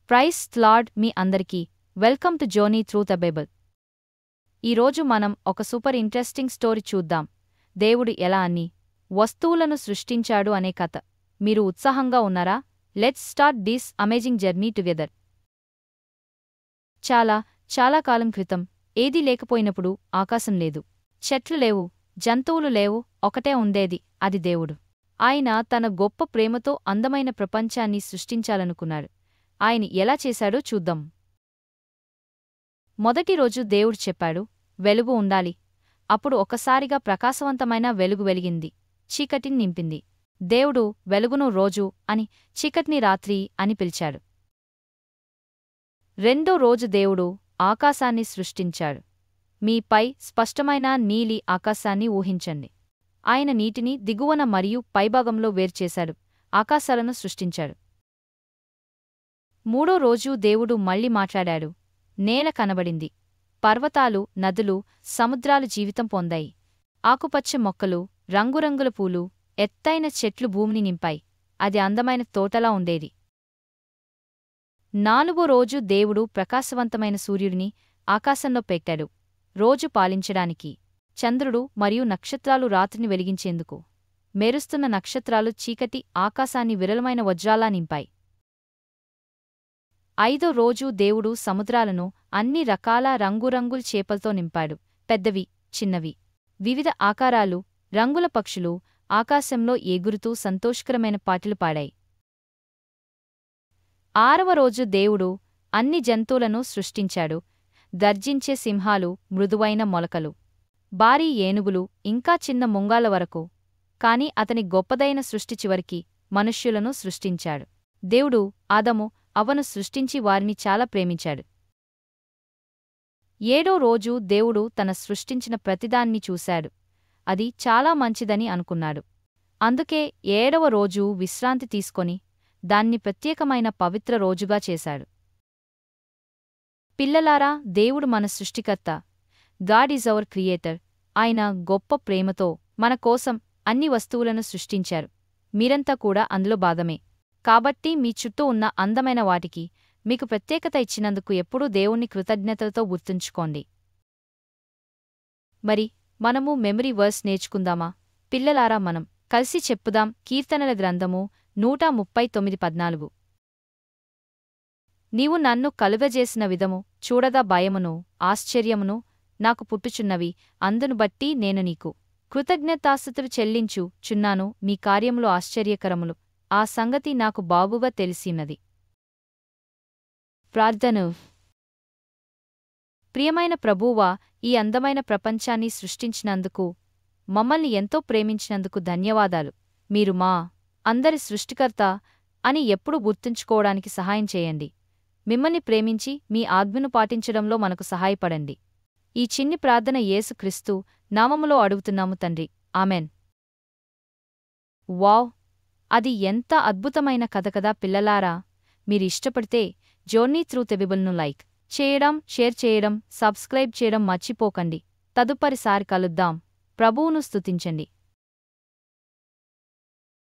Praise lord మీ అందరికీ welcome to journey through the Bible. ఈరోజు మనం ఒక సూపర్ ఇంట్రెస్టింగ్ స్టోరీ చూద్దాం. దేవుడు ఎలా అన్ని వస్తువులను సృష్టించాడు అనే కథ. మీరు ఉత్సాహంగా ఉన్నారా? Let's start this amazing journey together. చాలా కాలం క్రితం ఏదీ లేకపోయినప్పుడు ఆకాశం లేదు, చెట్లు లేవు, జంతువులు లేవు, ఒకటే ఉండేది, అది దేవుడు. ఆయన తన గొప్ప ప్రేమతో అందమైన ప్రపంచాన్ని సృష్టించాలనుకున్నాడు. ఆయన ఎలా చేశాడో చూద్దాం. మొదటి రోజు దేవుడు చెప్పాడు, వెలుగు ఉండాలి. అప్పుడు ఒకసారిగా ప్రకాశవంతమైన వెలుగు వెలిగింది, చీకటిని నింపింది. దేవుడు వెలుగును రోజు అని, చీకటిని రాత్రి అని పిలిచాడు. రెండో రోజు దేవుడు ఆకాశాన్ని సృష్టించాడు. మీపై స్పష్టమైన నీలి ఆకాశాన్ని ఊహించండి. ఆయన నీటిని దిగువన మరియు పైభాగంలో వేర్చేశాడు, ఆకాశాలను సృష్టించాడు. మూడో రోజు దేవుడు మళ్ళీ మాట్లాడాడు. నేల కనబడింది. పర్వతాలు, నదులు, సముద్రాలు జీవితం పొందాయి. ఆకుపచ్చ మొక్కలు, రంగురంగుల పూలు, ఎత్తైన చెట్లు భూమిని నింపాయి. అది అందమైన తోటలా ఉండేది. నాలుగో రోజు దేవుడు ప్రకాశవంతమైన సూర్యుడిని ఆకాశంలో పెట్టాడు, రోజు పాలించడానికి. చంద్రుడు మరియు నక్షత్రాలు రాత్రిని వెలిగించేందుకు. మెరుస్తున్న నక్షత్రాలు చీకటి ఆకాశాన్ని విరళమైన వజ్రాలా నింపాయి. ఐదో రోజు దేవుడు సముద్రాలను అన్ని రకాల రంగురంగుల చేపలతో నింపాడు, పెద్దవి, చిన్నవి. వివిధ ఆకారాలు, రంగుల పక్షులు ఆకాశంలో ఎగురుతూ సంతోషకరమైన పాటలు పాడాయి. ఆరవ రోజు దేవుడు అన్ని జంతువులను సృష్టించాడు, గర్జించే సింహాలు, మృదువైన మొలకలు, భారీ ఏనుగులు, ఇంకా చిన్న ముంగాల వరకు. కాని అతని గొప్పదైన సృష్టి చివరికి మనుష్యులను సృష్టించాడు. దేవుడు ఆదాము, అవ్వను సృష్టించి వారిని చాలా ప్రేమించాడు. ఏడో రోజు దేవుడు తన సృష్టించిన ప్రతిదాన్ని చూశాడు, అది చాలా మంచిదని అనుకున్నాడు. అందుకే ఏడవ రోజు విశ్రాంతి తీసుకొని దాన్ని ప్రత్యేకమైన పవిత్ర రోజుగా చేశాడు. పిల్లలారా, దేవుడు మన సృష్టికర్త. God is our creator. ఆయన గొప్ప ప్రేమతో మన కోసం అన్ని వస్తువులను సృష్టించారు. మీరంతా కూడా అందులో భాగమే. కాబట్టి మీ చుట్టూ ఉన్న అందమైన వాటికి మీకు ప్రత్యేకత ఇచ్చినందుకు ఎప్పుడూ దేవుణ్ణి కృతజ్ఞతలతో గుర్తుంచుకోండి. మరి మనము మెమరీ వర్స్ నేర్చుకుందామా? పిల్లలారా, మనం కలిసి చెప్పుదాం. కీర్తనల గ్రంథము 139:14. నీవు నన్ను కలుగజేసిన విధము చూడగా భయమును, ఆశ్చర్యమును నాకు పుట్టుచున్నవి. అందును బట్టి నేను నీకు కృతజ్ఞతాస్తుతులు చెల్లించు చున్నాను. మీ కార్యములు ఆశ్చర్యకరములు, ఆ సంగతి నాకు బాగుగా తెలిసినది. ప్రార్థన. ప్రియమైన ప్రభువా, ఈ అందమైన ప్రపంచాన్ని సృష్టించినందుకు, మమ్మల్ని ఎంతో ప్రేమించినందుకు ధన్యవాదాలు. మీరు మా అందరి సృష్టికర్త అని ఎప్పుడూ గుర్తుంచుకోవడానికి సహాయం చేయండి. మిమ్మల్ని ప్రేమించి మీ ఆజ్ఞను పాటించడంలో మనకు సహాయపడండి. ఈ చిన్ని ప్రార్థన యేసు క్రీస్తు నామములో అడుగుతున్నాము తండ్రి, ఆమెన్. వావ్, అది ఎంత అద్భుతమైన కథ కదా పిల్లలారా. మీరిష్టపడితే జర్నీ త్రూ ద బైబిల్ను లైక్ చేయడం, షేర్ చేయడం, సబ్స్క్రైబ్ చేయడం మర్చిపోకండి. తదుపరిసారి కలుద్దాం. ప్రభువును స్తుతించండి.